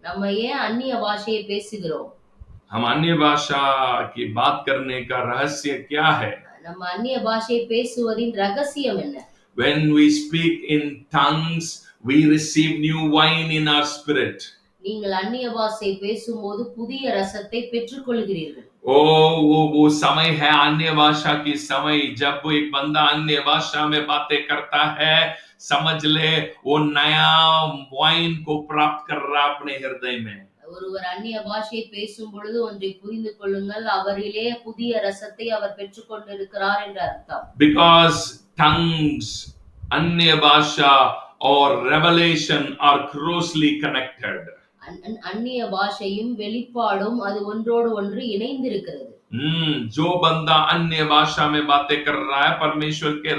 நம்ம ஏன் அந்நிய பாஷையை பேசுகிறோம்? हम अन्य भाषा की बात करने का रहस्य क्या है? நம்ம அந்நிய பாஷையை பேசுவதின் ரகசியம் என்ன? When we speak in tongues, we receive new wine in our spirit. நீங்கள் அந்நிய பாஷை பேசும்போது புதிய ரசத்தை பெற்றுக்கொள்கிறீர்கள். वो समय है अन्य भाषा की समय, जब एक बंदा अन्य भाषा में बातें करता है, समझ ले वो नया वाइन को प्राप्त कर रहा अपने हृदय में. ஒருவர் அந்நிய பாஷையை பேசும் பொழுது ஒன்றை புரிந்து கொள்ளுங்கள், அவரிலே புதிய ரசத்தை அவர் பெற்றுக்கொண்டிருக்கிறார் என்று அர்த்தம். Because tongues, अन्य भाषा और revelation are closely connected. அந்நிய பாஷையும் வெளிப்பாடும் அது ஒன்றோடு ஒன்று இணைந்திருக்கிறது. जो बंदा अन्य भाषा में बातें कर रहा है, परमेश्वर के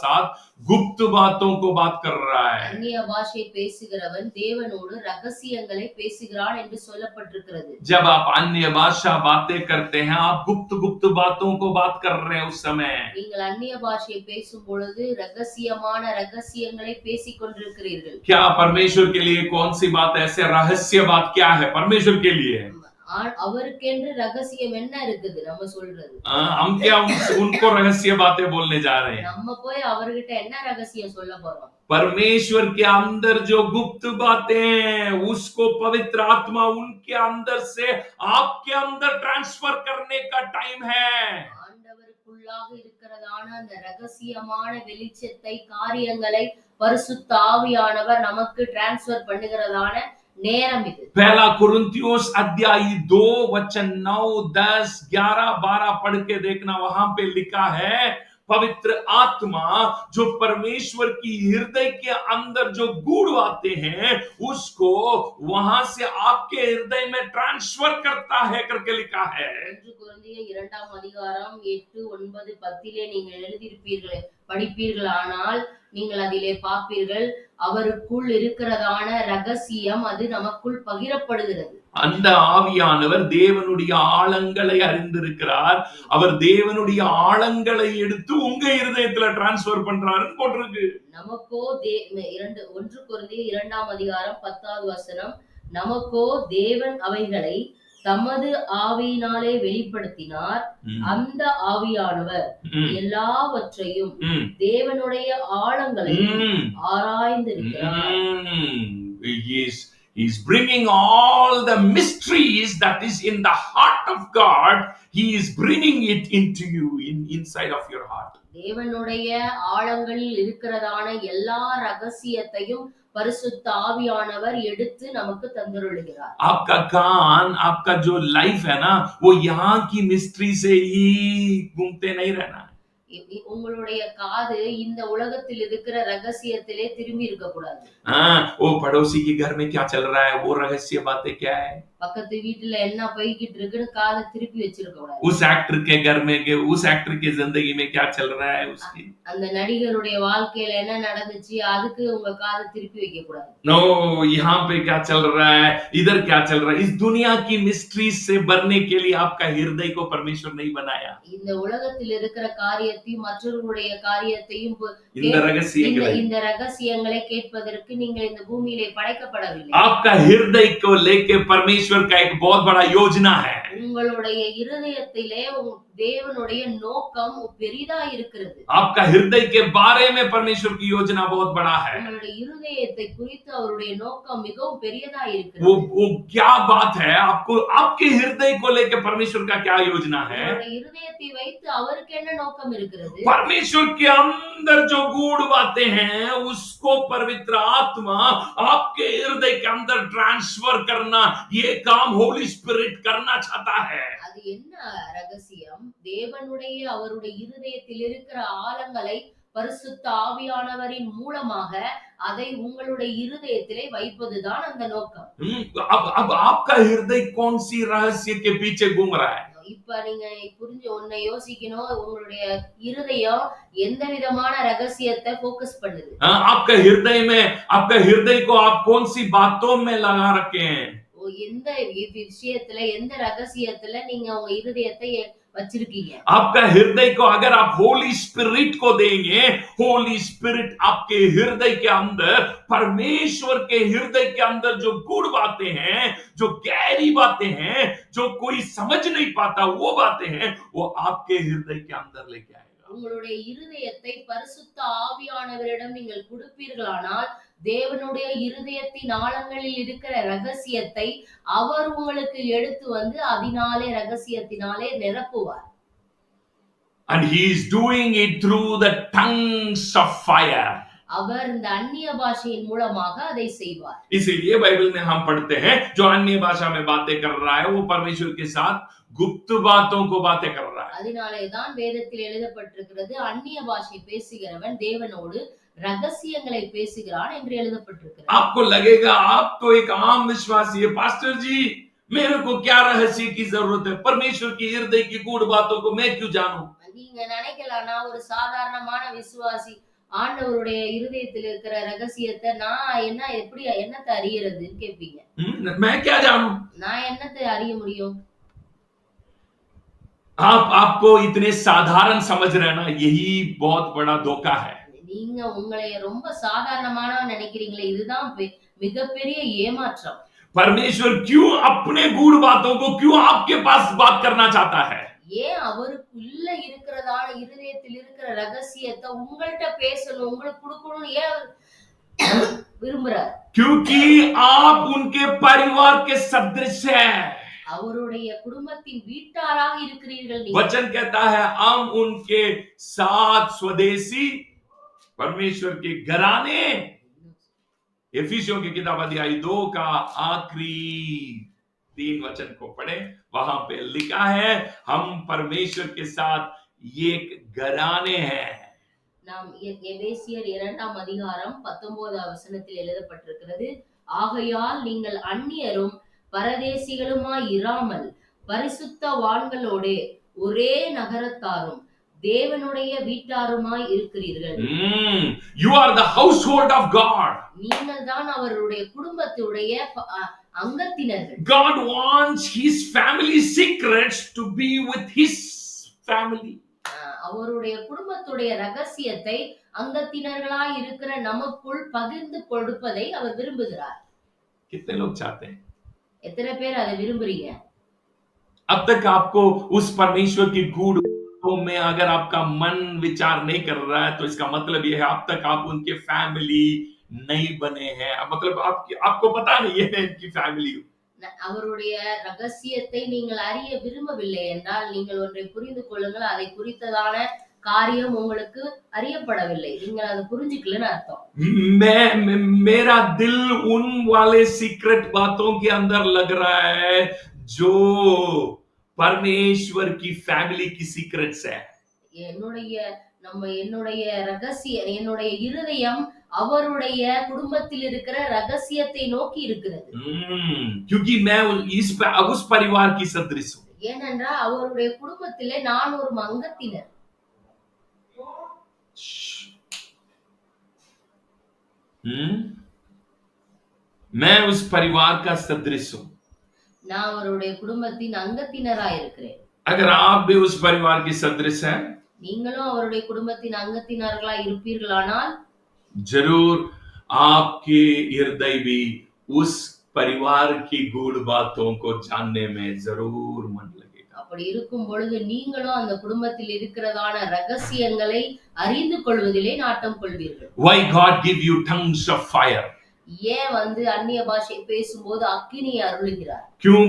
साथ गुप्त बातों को बात कर रहा है. அந்நிய பாஷை பேசுகிறவன் தேவனோடு ரகசியங்களை பேசுகிறான் என்று சொல்லப்பட்டிருக்கிறது. जब आप अन्य भाषा बातें करते हैं, आप गुप्त बातों को बात कर रहे हैं उस समय. நீங்கள் அந்நிய பாஷை பேசும் பொழுது ரகசியமான ரகசியங்களை பேசிக் கொண்டிருக்கிறீர்கள். क्या परमेश्वर के लिए कौन सी बात ऐसे रहस्य बात क्या है परमेश्वर के लिए? அவருக்கென்று ரகசியம் என்ன இருக்குது நம்ம சொல்றது? हम क्या उनको रहस्य बातें बोलने जा रहे हैं? நம்ம போய் அவர்கிட்ட என்ன ரகசியம் சொல்ல போறோம்? परमेश्वर के अंदर जो गुप्त बातें, उसको पवित्र आत्मा उनके अंदर से आपके अंदर ट्रांसफर करने का टाइम है. ஆண்டவருக்குள்ளாக இருக்கிறதான அந்த ரகசியமான வெளிச்சத்தை, காரியங்களை பரிசுத்த ஆவியானவர் நமக்கு டிரான்ஸ்ஃபர் பண்ணுகிறதான நேரம் இது. पहला कुरिन्थियोस अध्याय 2 वचन 9, 10, 11, 12 पढ़ के देखना, वहां पे लिखा है पवित्र आत्मा जो परमेश्वर की हृदय के अंदर जो गूढ़ बातें हैं उसको वहां से आपके हृदय में ट्रांसफर करता है करके लिखा है. 1 கொரிந்தியர் 2ஆம் அதிகாரம் 8, 9, 10 நீங்கள் எழுதியிருப்பீர்கள், படிப்பீர்களானால் நீங்கள் அதிலே பார்ப்பீர்கள், அவருக்குள் இருக்கிறதான ரகசியம் அது நமக்குள் பகிரப்படுகிறது. அந்த ஆவியானவர் தேவனுடைய ஆழங்களை அறிந்திருக்கிறார். அவர் தேவனுடைய ஆழங்களை எடுத்து உங்க இருதயத்துல டிரான்ஸ்ஃபர் பண்றாருன்னு போட்டிருக்கு. நமக்கோ 1 கொரிந்தியர் 2ஆம் அதிகாரம் 10வது வசனம், நமக்கோ தேவன் அவைகளை தமது ஆவியினாலே வெளிப்படுத்தினார். அந்த ஆவியானவர் எல்லாவற்றையும் தேவனுடைய ஆழங்களையும் ஆராய்ந்திருக்கிறார். He is bringing all the mysteries that is in the heart of God. He is bringing it into you, inside of your heart. தேவனுடைய ஆழங்களில் இருக்கிறதான எல்லா ரகசியத்தையும் பரிசுத்த ஆவியானவர் எடுத்து நமக்கு தந்தருளுகிறார். आपका कान, आपका जो लाइफ है ना, वो यहाँ की मिस्ट्री से ही घूमते नहीं रहना. உங்களுடைய காது இந்த உலகத்தில் இருக்கிற ரகசியத்திலே திரும்பி இருக்க கூடாது. वो पड़ोसी के घर में क्या चल रहा है, वो रहस्य बातें क्या है, பக்கத்து வீட்டுல என்ன போய்கிட்டு இருக்குன்னு காதை திருப்பி வச்சிருக்க கூடாது. उस एक्टर के घर में के उस एक्टर की जिंदगी में क्या चल रहा है उसकी, அந்த நடிகருடைய வாழ்க்கையில என்ன நடந்துச்சு அதுக்கு உங்க காதை திருப்பி வைக்க கூடாது. नो यहाँ पे क्या चल रहा है, इधर क्या चल रहा है. इस दुनिया की मिस्ट्री से भरने के लिए आपका हृदय को परमेश्वर नहीं बनाया. இந்த உலகத்தில் இருக்கிற காரியத்தையும் மற்றவர்களுடைய காரியத்தையும் இந்த ரகசியங்களை கேட்பதற்கு நீங்கள் இந்த பூமியிலே படைக்கப்படவில்லை. आपका हृदय को लेके परमेश्वर का एक बहुत बड़ा योजना है. உங்களுடைய இருதயத்திலே தேவனுடைய நோக்கம் பெரிதா இருக்கிறது. आपका हृदय के बारे में परमेश्वर की योजना बहुत बड़ा है. உங்களுடைய இருதயத்தை குறித்து அவருடைய நோக்கம் மிகவும் பெரியதா இருக்கிறது. वो क्या बात है, आपको आपके हृदय को लेके परमेश्वर का क्या योजना है. உங்களுடைய இருதயத்தை வைத்து அவருக்கு என்ன நோக்கம் இருக்கிறது. परमेश्वर के अंदर जो गूढ़ बातें हैं उसको पवित्र आत्मा आपके हृदय के अंदर ट्रांसफर करना, ये काम होली स्पिरिट करना चाहता है. அது என்ன ரகசியம்? தேவனுடைய அவருடைய இருதயத்தில் இருக்கிற ஆழங்களை பரிசுத்த ஆவியானவரின் மூலமாக அதை உங்களுடைய இருதயத்திலே வைப்பதுதான் அந்த நோக்கம். अब आपका हृदय कौन सी रहस्य के पीछे घूम रहा है. இப்ப நீங்க புரிஞ்சு ஒன்ன யோசிக்கணும், உங்களுடைய இருதயம் எந்த விதமான ரகசியத்தை ஃபோக்கஸ் பண்ணுது. आपका हृदय में, आपका हृदय को आप कौन सी बातों में लगा रखे हैं. எந்த விஷயத்துல எந்த ரகசியத்துல நீங்க உங்க இருதயத்தை வச்சிருக்கீங்க. आपका हृदय को अगर आप होली स्पिरिट को देंगे, होली स्पिरिट आपके हृदय के अंदर, परमेश्वर के हृदय के अंदर जो गुड़ बातें हैं, जो गहरी बातें हैं, जो कोई समझ नहीं पाता वो बातें हैं, वो आपके हृदय के अंदर लेके आएगा. உங்களுடைய இருதயத்தை பரிசுத்த ஆவியானவரிடம் நீங்கள் கொடுப்பீர்களானால், தேவனுடைய இருதயத்தின் ஆழங்களில் இருக்கிற ரகசியத்தை அவர் உங்களுக்கு எடுத்து வந்து அதனாலே ரகசியத்தினாலே நிரப்புவார். And he is doing it through the tongues of fire. அவர் இந்த அந்நிய பாஷையின் மூலமாக அதை செய்வார். इसीलिए बाइबल में हम पढ़ते हैं जो अन्य भाषा में बातें कर रहा है वो परमेश्वर के साथ गुप्त बातों को बातें कर रहा है. அதனாலே தான் வேதத்தில் எழுதப்பட்டிருக்கிறது, அந்நிய பாஷை பேசுகிறவன் தேவனோடு ரகசியங்களை பேசுகிறான் என்று எழுதப்பட்டிருக்கிறது. आपको लगेगा आप तो एक आम विश्वासी है, पास्टर जी मेरे को क्या रहस्य की जरूरत है, परमेश्वर की हृदय की गूढ़ बातों को मैं क्यों जानूं. நீங்க நினைக்கலாம் நான் ஒரு சாதாரணமான விசுவாசி, ஆண்டவருடைய இருதயத்தில் இருக்கிற ரகசியத்தை நான் என்னத்தை அறியறதுன்னு கேட்பீங்க. मैं क्या जानूं. நான் என்னத்தை அறிய முடியும். आपको इतने साधारण समझ रहे हैं ना, यही बहुत बड़ा धोखा है. நீங்க உங்களை ரொம்ப சாதாரணமானவன் நினைக்கிறீங்களே, இதுதான் மிகப்பெரிய ஏமாற்றம். परमेश्वर क्यों अपने गूढ़ बातों को क्यों आपके पास बात करना चाहता है. ஏன் அவருக்குள்ள இருக்கிறதான இருதயத்தில் இருக்கிற ரகசியத்தை உங்கள்கிட்ட பேசணும், உங்களுக்கு கொடுக்கணும் ஏன் விரும்புறார். क्योंकि आप उनके परिवार के सदृश हैं. அவருடைய குடும்பத்தின் வீட்டாராக இருக்கிறீர்கள். वचन कहता है हम उनके साथ स्वदेशी, परमेश्वर के घराने. एफिसियों की किताब अध्याय 2 का आखिरी 3 वचन को पढ़े, वहां पे लिखा है हम परमेश्वर के साथ एक घराने हैं. நாம் எபேசியர் 2ஆம் அதிகாரம் 19ஆம் வசனத்தில் எழுதப்பட்டிருக்கிறது, ஆகையால் நீங்கள் அந்நியரும் பரதேசிகளுமாய் இராமல் பரிசுத்தவான்களோடே ஒரே நகரத்தாரும் தேவனுடைய வீட்டாருமாய் இருக்கிறீர்கள். You are the household of God. நீங்கள் தான் அவருடைய குடும்பத்துடைய அங்கத்தினர்கள். God wants his family secrets to be with his family. அவருடைய குடும்பத்துடைய ரகசியத்தை அங்கத்தினர்களாய் இருக்கிற நமக்குள் பகிர்ந்து கொடுப்பதை அவர் விரும்புகிறார். कितने लोग चाहते हैं. எத்தனை பேர் அதை விரும்புறீங்க. अब तक आपको उस परमेश्वर की गूढ़ बातों में अगर आपका मन विचार नहीं कर रहा है तो इसका मतलब यह है अब तक आप उनके फैमिली नहीं बने हैं. मतलब आपको पता नहीं है इनकी फैमिली. அவருடைய ரகசியத்தை நீங்கள் அறிய விரும்பவில்லை என்றால் நீங்கள் ஒன்றை புரிந்து கொள்ளுங்கள், அதை குறித்ததான காரியம் உங்களுக்கு அறியப்படவில்லை, நீங்கள் அதை புரிஞ்சுக்கலன்னு அர்த்தம். मेरा दिल उन वाले सीक्रेट बातों के अंदर लग रहा है जो परमेश्वर की फैमिली की सीक्रेट्स है. என்னுடைய ரகசியம், என்னுடைய இருதயம் அவருடைய குடும்பத்தில் இருக்கிற ரகசியத்தை நோக்கி இருக்கிறது. क्योंकि मैं उस परिवार की सदृश हूं. ஏனென்றால் அவருடைய குடும்பத்திலே நான் ஒரு அங்கத்தினர். मैं उस परिवार का सदृश हूं. நான் அவருடைய குடும்பத்தின் அங்கத்தினராய் இருக்கிறேன். अगर आप भी उस परिवार की सदृश हैं, நீங்களும் அவருடைய குடும்பத்தின் அங்கத்தினர்களாய் இருப்பீர்களானால் जरूर आपके हृदय भी उस परिवार की गूढ़ बातों को जानने में जरूर मन लगेगा. அப்படி இருக்கும் பொழுது நீங்களும் அந்த குடும்பத்தில் இருக்கிறதான ரகசியங்களை அறிந்து கொள்வதிலே நாட்டம் கொள்வீர்கள். Why God give you tongues of fire? ஏன் அந்நிய பாஷை பேசும்போது அக்கினியை அருளுகிறார். क्यों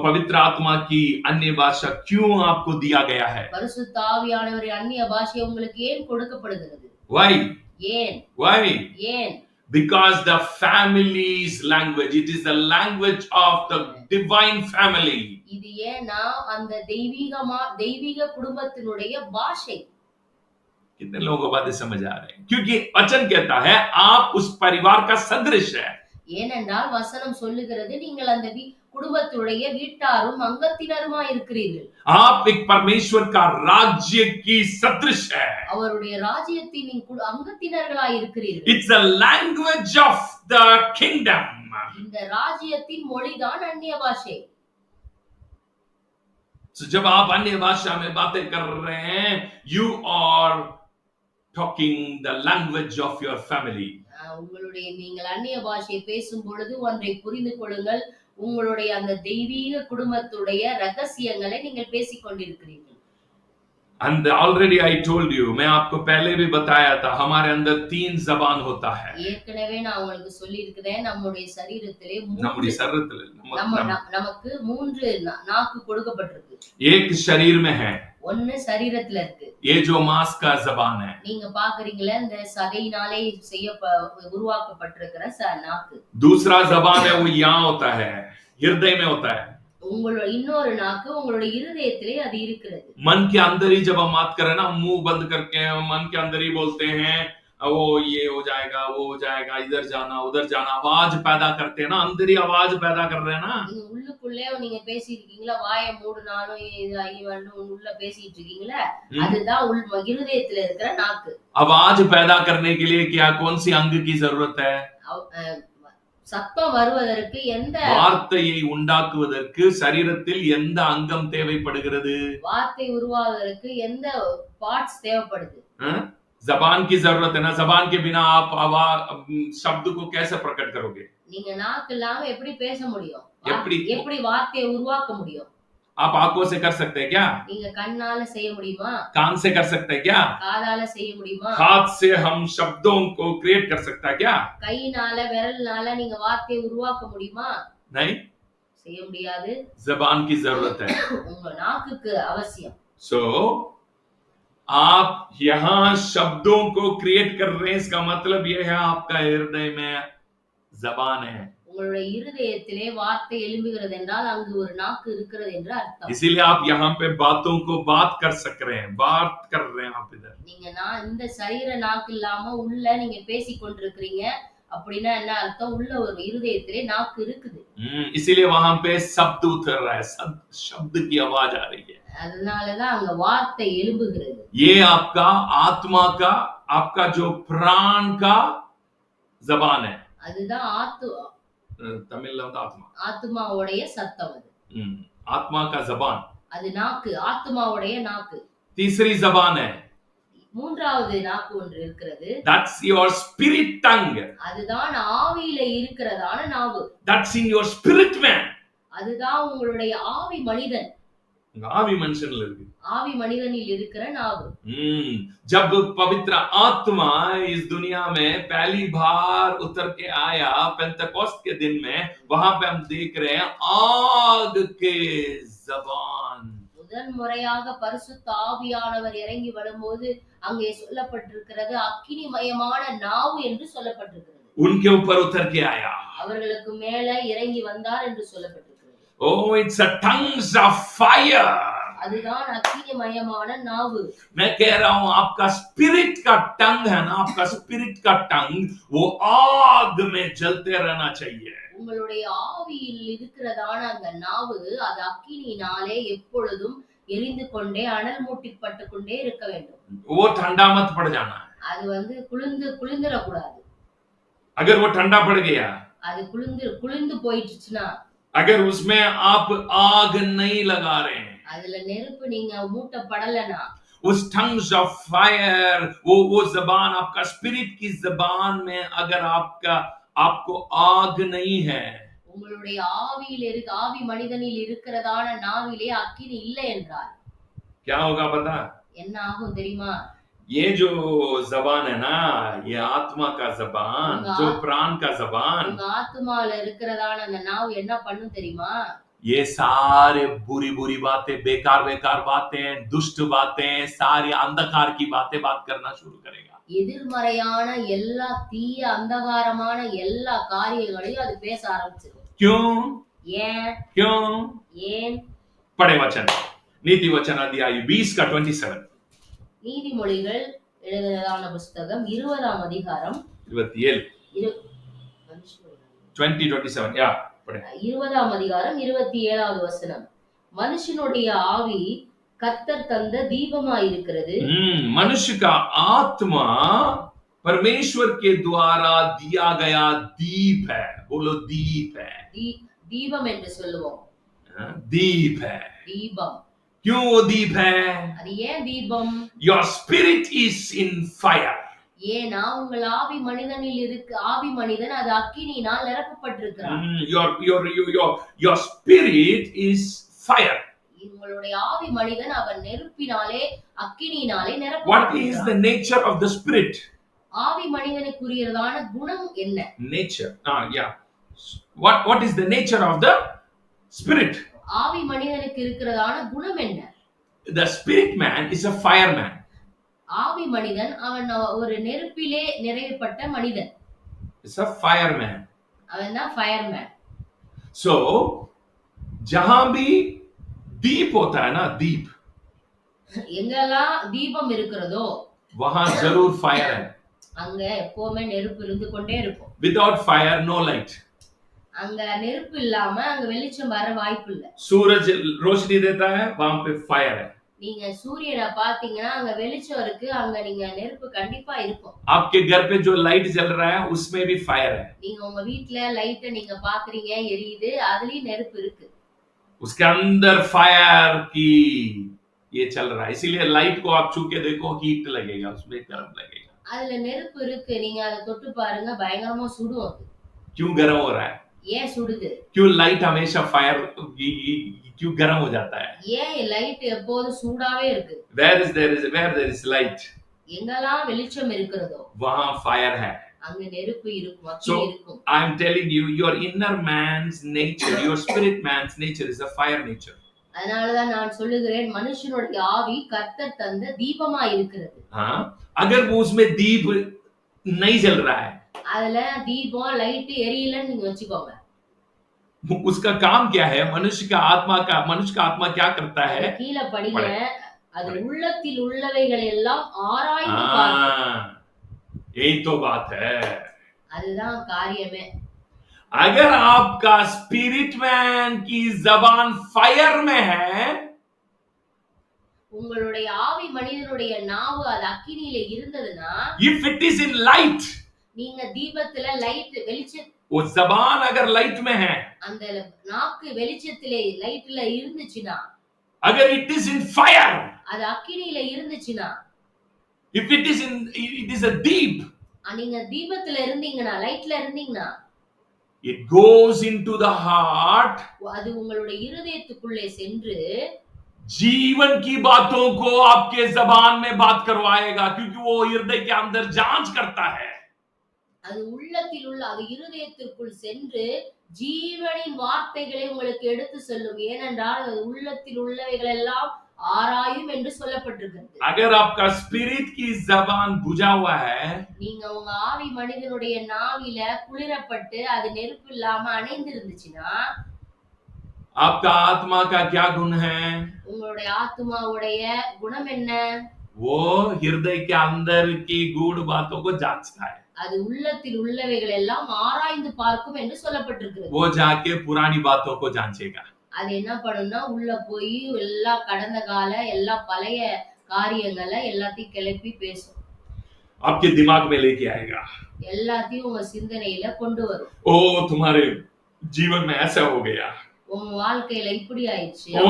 पवित्र आत्मा की अन्य भाषा क्यों आपको दिया गया है? பரிசுத்த ஆவியானவரின் அந்நிய பாஷை உங்களுக்கு ஏன் கொடுக்கப்படுகிறது? Why? ஏன்? Why? ஏன்? Because the family's language, it is the language of the divine family. இது ஏன்னா அந்த தெய்வீக குடும்பத்தினுடைய பாஷை. कितने लोगों को बातें समझ आ रहे हैं? क्योंकि वचन कहता है आप उस परिवार का सदृश है. ஏனென்றால் வசனம் சொல்லுகிறது நீங்கள் அந்த குடும்பத்துடைய வீட்டாரும் அங்கத்தினருமாய் இருக்கிறீர்கள். आप एक परमेश्वर का राज्य की सदृश है. அவருடைய ராஜ்யத்தின் அங்கத்தினர்களாய் இருக்கிறீர்கள். It's the language of the kingdom. இந்த ராஜ்யத்தின் மொழிதான் அந்நிய பாஷை. So जब आप अन्य भाषा में बातें कर रहे हैं, you are talking the language of your family. உங்களுடைய நீங்கள் அந்நிய பாஷையை பேசும் பொழுது ஒன்றை புரிந்து கொள்ளுங்கள், உங்களுடைய அந்த தெய்வீக குடும்பத்துடைய ரகசியங்களை நீங்கள் பேசிக் கொண்டிருக்கிறீர்கள். And already I told you, मैं आपको पहले भी बताया था, हमारे अंदर 3 जबान होता है. ஏற்கனவே நான் உங்களுக்கு சொல்லி இருக்கிறேன், நம்முடைய சரீரத்திலே நம்முடைய சரீரத்தில் நமக்கு 3 நாக்கு கொடுக்கப்பட்டிருக்கு. एक शरीर में है. ஒன்னு சரீரத்துல இருக்கு. ये जो मांस का जबान है. நீங்க பாக்குறீங்களே இந்த சதையினாலே உருவாக்கப்பட்டிருக்கிற நாக்கு. दूसरा जबान है वो यहाँ होता है, हृदय में होता है. உங்களோட இன்னொரு நாக்கு உங்களுடைய இருதயத்திலே அது இருக்கிறது. मन के अंदर ही जब हम बात करें ना, मुंह बंद करके मन के अंदर ही बोलते हैं, वो ये हो जाएगा, वो हो जाएगा, इधर जाना उधर जाना, आवाज पैदा करते हैं ना, अंदर ही आवाज पैदा कर रहे हैं ना. நீங்க உள்ளுக்குள்ளே நீங்க பேசிட்டு இருக்கீங்களா, வாயை மூடுனாலும் உள்ள பேசிட்டு இருக்கீங்களா, அதுதான் இருதயத்துல இருக்கிற நாக்கு. आवाज पैदा करने के लिए क्या कौन सी अंग की जरूरत है? சத்தம் வருவதற்கு எந்த வார்த்தையை உண்டாக்குவதற்கு சரீரத்தில் எந்த அங்கம் தேவைப்படுகிறது? வார்த்தை உருவாவதற்கு எந்த பார்ட்ஸ் தேவைப்படுது? जबान की जरूरत है ना. जबान के बिना आप शब्द को कैसे प्रकट करोगे? நீங்க நாக்கு இல்லாம எப்படி பேச முடியும்? எப்படி வார்த்தையை உருவாக்க முடியும்? आप आंखों से कर सकते हैं क्या? நீங்க கண்ணால செய்ய முடியுமா? कान से कर सकते हैं क्या? காதால செய்ய முடியுமா? हाथ से हम शब्दों को क्रिएट कर सकता है क्या? கையினால விரல்னால நீங்க வார்த்தையை உருவாக்க முடியுமா? नहीं, செய்ய முடியாது. जबान की जरूरत है. உங்க நாக்குக்கு அவசியம். So आप यहाँ शब्दों को क्रिएट कर रहे हैं, इसका मतलब यह है आपका हृदय में जबान है. உங்களுடைய இருதயத்திலே வார்த்தை எழும்புகிறது என்றால் அங்கு ஒரு நாக்கு இருக்கிறது என்று அர்த்தம். इसीलिए आप यहाँ पे बातों को बात कर सक रहे हैं, बात कर रहे हैं आप इधर. நீங்க இந்த சரீர நாக்கு இல்லாம உள்ள நீங்க பேசிக் கொண்டிருக்கிறீங்க அப்படின்னா என்ன அர்த்தம்? உள்ள ஒரு இருதயத்திலே நாக்கு இருக்குது. इसीलिए वहां पे शब्द उतर रहा है, शब्द की आवाज आ रही है. அதனாலதான் அங்க வார்த்தை எழும்புகிறது. ये आपका आत्मा का, आपका जो प्राण का जबान है. அதுதான் तमिल में आत्मा, ஆத்மாவுடைய சத்தம் அது. आत्मा का जबान. அது நாக்கு, ஆத்மாவுடைய நாக்கு. तीसरी जबान है. மூன்றாவது நாக்கு ஒன்று இருக்கிறது. That's your spirit tongue. அதுதான் ஆவியில இருக்கிறதான நாவு. That's in your spirit man. அதுதான் உங்களுடைய ஆவி மனிதன். आवी मनुष्यनिल இருக்கு. ஆவி மனிதனில் இருக்கிற நாவு. जब पवित्र आत्मा इस दुनिया में पहली बार उतर के आया पेंटेकोस्ट के दिन में, वहां पे हम देख रहे हैं आग के जबान. முதன் முறையாக பரிசுத்த ஆவியானவர் இறங்கி வரும்போது அங்கே சொல்லப்பட்டிருக்கிறது அக்கினிமயமான நாவு என்று சொல்லப்பட்டிருக்கிறது. उनके ऊपर उतर के आया. அவர்களுக்கு மேல இறங்கி வந்தார் என்று சொல்லப்பட்டிருக்கிறது. Oh, it's a tongues of fire. அதுதான் அக்கினிமயமான நாவு. मैं कह रहा हूं आपका स्पिरिट का टंग है ना, आपका स्पिरिट का टंग वो आग में जलते रहना चाहिए. உங்களுடைய ஆவியில் இருக்கிறதான அந்த நாவு அது அக்கினியினாலே எப்பொழுதும் எரிந்து கொண்டே அனல் மூட்டிப்பட்டு கொண்டே இருக்க வேண்டும். वो ठंडा मत पड़ जाना. அது குளிர்ந்துட கூடாது. अगर वो ठंडा पड़ गया, அது குளிர்ந்து போயிடுச்சுன்னா, अगर उसमें आप आग नहीं लगा रहे हैं, அதுல நெருப்பு நீங்க மூட்டப்படலனா, उस tongues of fire, वो जबान आपका स्पिरिट की जबान में अगर आपको आग नहीं है, உங்களுடைய ஆவி மனிதனில் இருக்கிறதான நாவிலே அக்கினி இல்லை என்றால் क्या होगा पता? என்ன ஆகும் தெரியுமா? ये जो जबान है ना, ये आत्मा का जबान, जो प्राण का जबान, உங்க ஆத்மால இருக்கிறதான அந்த நாவு என்ன பண்ணும் தெரியுமா? ये सारे बुरी बातें, बेकार बातें, दुष्ट बातें, सारी अंधकार की बातें बात करना शुरू करेगा. எதிர்மறையான எல்லா தீய அந்தகாரமான எல்லா காரியங்களையும் அது பேச ஆரம்பிச்சிடும். क्यों? क्यों? ஏன்? पढ़े वचन, नीति वचन अध्याय 20 का 27. நீதிமொழிகள் எழுதினதான புத்தகம் 20ஆம் அதிகாரம் 27 20:27. या पढ़े. 20ஆம் அதிகாரம் 27வது வசனம். மனுஷனுடைய ஆவி கர்த்தர் தந்த தீபமாய் இருக்கிறது. मनुष्य का आत्मा परमेश्वर के द्वारा दिया गया दीप है. बोलो दीप है. தீபம் என்று சொல்லுவோம். दीप है. தீபம். क्यों वो दीप है? அது ஏன் தீபம்? Your spirit is in fire. ஏன்னா உங்கள் ஆவி மனிதன் அது அக்கினியினால் நிரப்பப்பட்டிருக்கிறான். Your spirit is fire. உங்களுடைய ஆவி மனிதன் அவன் நெருப்பினாலே அக்கினியினாலே What is நிரப்பப்பட்டிருக்கிறான். the nature of the spirit? ஆவி மனிதனுக்குரியதான குணம் என்ன? Nature. Yeah. What is the nature of the spirit? ஆவி மனிதனுக்கு இருக்கிறதான குணம் என்ன? The spirit man is a fireman. ஆவி மனிதன் அவன் ஒரு நெருப்பிலே நிறையப்பட்ட மனிதன். It's a fireman. அவன் தான் ஃபயர்மேன். So जहां भी दीप होता है ना, दीप, எங்கெல்லாம் தீபம் இருக்கிறதோ वहां जरूर फायर है. அங்க எப்பவுமே நெருப்பு இருந்து கொண்டே இருக்கும். Without fire, no light. அங்க நெருப்பு இல்லாம அங்க வெளிச்சம் வர வாய்ப்பு இல்ல. सूरज रोशनी देता है, वहां पे फायर है. நீங்க சூரியனை பாத்தீங்கன்னா அங்க வெளிச்சம் இருக்கு, அங்க நீங்க நெருப்பு கண்டிப்பா இருக்கும். आपके घर पे जो लाइट जल रहा है, उसमें भी फायर है. நீங்க உங்க வீட்ல லைட்ட நீங்க பாக்குறீங்க, எரியுது, அதுலயும் நெருப்பு இருக்கு. उसके अंदर फायर की ये चल रहा है. इसीलिए लाइट को आप छू के देखो, हीट लगेगा, उसमें गर्म लगेगा. அதுல நெருப்பு இருக்கு, நீங்க அதை தொட்டு பாருங்க, பயங்கரமா சுடும் அது. क्यों गर्म हो रहा है? ஏன் சுடுது? क्यों लाइट हमेशा फायर क्यों गर्म हो जाता है? ஏன் லைட் எப்போதும் சூடாவே இருக்கு? where there is light, எங்கெல்லாம் வெளிச்சம் இருக்கிறதோ वहां फायर है. அங்க நெருப்பு இருக்கும், So அக்கினி இருக்கும். I am telling you, your inner man's nature, your spirit man's nature is a fire nature. அதனாலதான் நான் சொல்லுகிறேன், மனுஷனுடைய ஆவி கர்த்தர் தந்த தீபமா இருக்கிறது. हाँ, अगर वो उसमें दीप नहीं जल रहा है, அதுல தீபம் லைட் எரியலன்னு நீங்க வச்சுக்கோங்க. उसका काम क्या है? मनुष्य का आत्मा क्या करता है? கீழ படிங்க. அது உள்ளத்தில் உள்ளவைகளை எல்லாம் ஆராய்ந்து பார்க்கும். यही तो बात है. அதுதான் காரியமே. अगर आपका स्पिरिट मैन की जबान फायर में है, உங்களுடைய ஆவி மனிதனுடைய நாவு அது அக்கினியில இருந்ததுன்னா, if it is in light, நீங்க தீபத்துல லைட் வெளிச்சம், वो जबान अगर लाइट में है, அந்த நாக்கு வெளிச்சத்திலே லைட்ல இருந்துச்சுன்னா, अगर it is in fire, அது அக்கினியில இருந்துச்சுன்னா, if it is a deep, நீங்க தீபத்துல இருந்தீங்கன்னா, லைட்ல இருந்தீங்கன்னா, it goes into the heart, அது உங்களுடைய இருதயத்துக்குள்ளே சென்று जीवन की बातों को आपके जबान में बात करवाएगा, क्योंकि वो हृदय के अंदर जांच करता है. அது உள்ளத்தில் உள்ள, அது இருதயத்திற்குள் சென்று ஜீவனின் வார்த்தைகளை உங்களுக்கு எடுத்து சொல்லும். ஏனென்றால் அது உள்ளத்தில் உள்ளவைகள் எல்லாம் ஆராயும் என்று சொல்லப்பட்டிருக்கிறது. अगर आपका स्पिरिट की जबान बुझा हुआ है, நீங்க உங்க ஆவி மனிதனுடைய நாவில குளிரப்பட்டு அது நெருப்பு இல்லாம அணைந்து இருந்துச்சுன்னா, आपका आत्मा का क्या गुण है? உங்களுடைய ஆத்துமாவுடைய குணம் என்ன? वो हृदय के अंदर की गूढ़ बातों को जांचता है. அது உள்ளத்தில் உள்ளவைகள் எல்லாம் ஆராய்ந்து பார்க்கும் என்று சொல்லப்பட்டிருக்கிறது. वो जाके पुरानी बातों को जांचेगा. அது என்ன பண்ணும்னா, உள்ள போய் எல்லா கடந்த கால எல்லா பழைய காரியங்களை எல்லாத்தையும் கிளப்பி பேசும். आपके दिमाग में लेके आएगा. எல்லாத்தையும் உங்க சிந்தனையில கொண்டு வரும். ओ तुम्हारे जीवन में ऐसा हो गया, உங்க வாழ்க்கையில இப்படி ஆயிடுச்சு, ओ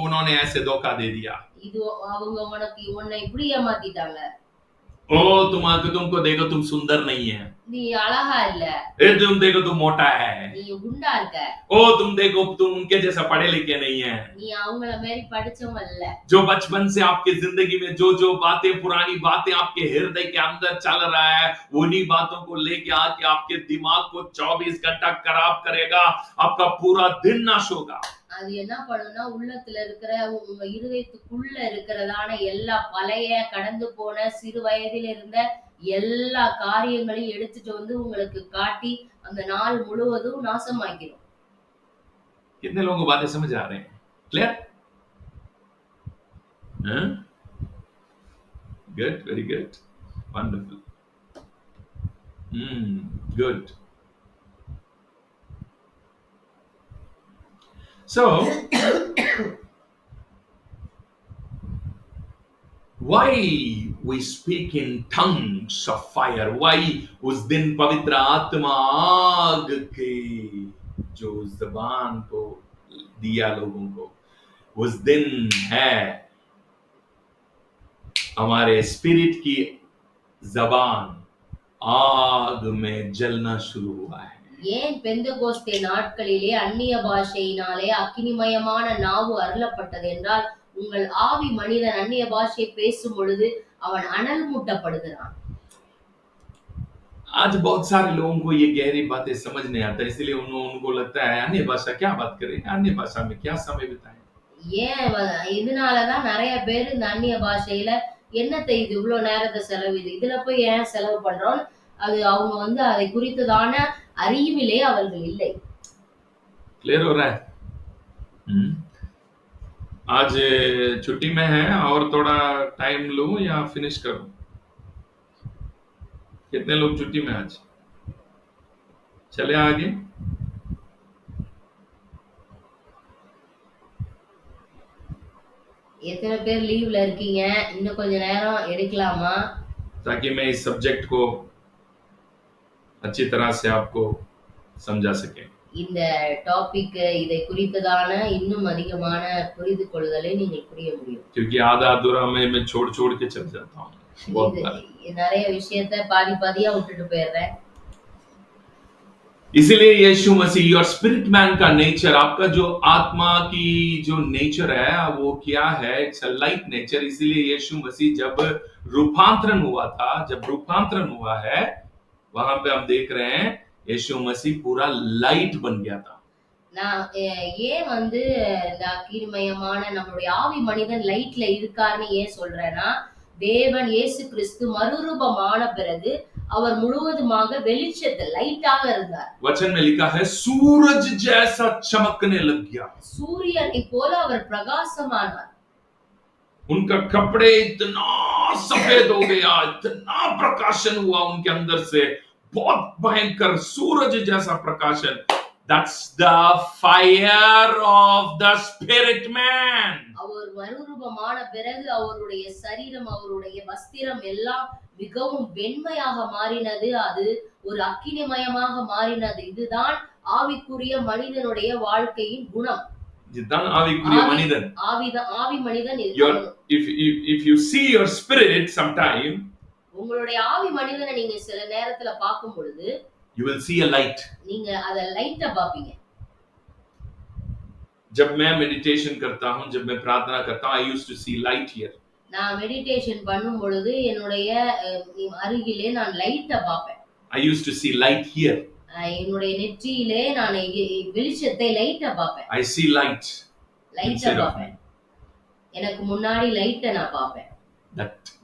उन्होंने ऐसे धोखा दे दिया, இது அவங்க உன்னை இப்படி ஏமாத்திட்டாங்க, ओ तुमको देखो तुम सुंदर नहीं है, நீ அழகா இல்ல, तुम देखो तुम मोटा है, நீ குண்டா இருக்க, ओ तुम देखो तुम उनके जैसा पढ़े लिखे नहीं है. நீ அவங்கள மாதிரி படிச்சவங்க இல்ல. जो बचपन से आपकी जिंदगी में जो बातें, पुरानी बातें आपके हृदय के अंदर चल रहा है, उन्हीं बातों को लेके आके आपके दिमाग को 24 घंटा खराब करेगा, आपका पूरा दिन नाश होगा. அது என்ன பண்ணும்னா, உள்ளத்துல இருக்கிற உங்க இருதயத்துக்குள்ள இருக்கிறதான எல்லா பழைய கடந்து போன சிறு வயதில் இருந்த எல்லா காரியங்களையும் எடுத்துட்டு வந்து உங்களுக்கு காட்டி அந்த நாள் முழுவதும் நாசமாக்கிடும். कितने लोगों को बातें समझ आ रहे हैं? Clear? Good, very good, wonderful. Good. So why we speak in tongues of fire? Why उस दिन पवित्र आत्मा आग के जो ज़बान को दिया लोगों को, उस दिन है हमारे स्पिरिट की जबान आग में जलना शुरू हुआ है. ஏன் பெந்தகோஸ்தே நாட்களிலே அந்நிய பாஷையினாலே அக்கினிமயமான நாவு அருளப்பட்டது என்றால், உங்கள் ஆவி மனிதன் அந்நிய பாஷை பேசும் பொழுது அவன் அனல் மூட்டப்படுகிறான். आज बहुत सारे लोगों को ये गहरी बातें समझ नहीं आता, इसलिए उनको लगता है अन्य भाषा क्या बात करें, अन्य भाषा में क्या समय बिताएं. ஏன் இதனாலதான் நிறைய பேர் இந்த அந்நிய பாஷையில என்னத்தை இது இவ்வளவு நேரத்தை செலவிது, இதுல போய் ஏன் செலவு பண்றோம், அது அவங்க அதை குறித்ததான அறிவிலே அவர்கள் இல்லை. क्लियर हो रहा है? आज छुट्टी में है और थोड़ा टाइम लूं या फिनिश करूं? कितने लोग छुट्टी में आज? चले आगे. எத்தனை பேர் லீவ்ல இருக்கீங்க, இன்னும் கொஞ்ச நேரம் எடுக்கலாமா? ताकि मैं इस सब्जेक्ट को अच्छी तरह से आपको समझा सके. இந்த டாபிக் இதை குறித்ததான இன்னும் அதிகமான புரிந்து கொள்ளுதலை நீங்கள் புரிய முடியும். क्योंकि आधा अधूरा मैं छोड़ के चल जाता हूँ बहुत बार. நிறைய விஷயத்தை பாதி பாதியா விட்டுட்டு போயிடுறேன். इसीलिए यीशु मसीह योर स्पिरिट मैन का नेचर, आपका जो आत्मा की जो नेचर है वो क्या है, इट्स अ लाइट नेचर. इसीलिए यीशु मसीह जब रूपांतरण हुआ था, जब रूपांतरण हुआ है वहां पे हम देख रहे हैं यीशु मसीह पूरा लाइट बन गया था. நான் ஏன் இந்த அக்கினிமயமான நம்மளுடைய ஆவி மனிதன் லைட்ல இருக்காருன்னு ஏன் சொல்றேன்னா, தேவன் இயேசு கிறிஸ்து மறுரூபமான பிறகு அவர் முழுவதுமாக வெளிச்சத்தில் லைட்டாக இருந்தார். वचन में लिखा है सूरज जैसा चमकने लग गया. சூரியனை போல அவர் பிரகாசமானார். उनका कपड़े इतना सफेद हो गया, इतना प्रकाशन हुआ उनके अंदर से, बहुत भयंकर सूरज जैसा प्रकाशन. That's the fire of the spirit man. அவர் மறுரூபமான பிறகு அவருடைய சரீரம், அவருடைய வஸ்திரம் எல்லாம் மிகவும் வெண்மையாக மாறினது. அது ஒரு அக்கினிமயமாக மாறினது. இதுதான் ஆவிக்குரிய மனிதனுடைய வாழ்க்கையின் குணம். இதுதான் ஆவிக்குரிய மனிதன். ஆவி மனிதன். If you see your spirit sometime, உங்களுடைய ஆவி மனிதனை நீங்க சில நேரத்துல பார்க்கும் பொழுது you will see a light. நீங்க அத லைட்டா பாப்பீங்க. जब मैं मेडिटेशन करता हूं, जब मैं प्रार्थना करता हूं, I used to see light here. நான் மெடிடேஷன் பண்ணும் பொழுது என்னுடைய அருகிலே நான் லைட்டா பாப்பேன். I used to see light here. என்னுடைய நெற்றியிலே நான் வெளிச்சத்தை லைட்டா பாப்பேன். I see light. லைட்டா பாப்பேன். எனக்கு முன்னாடி லைட்டை நான் பாப்பேன்.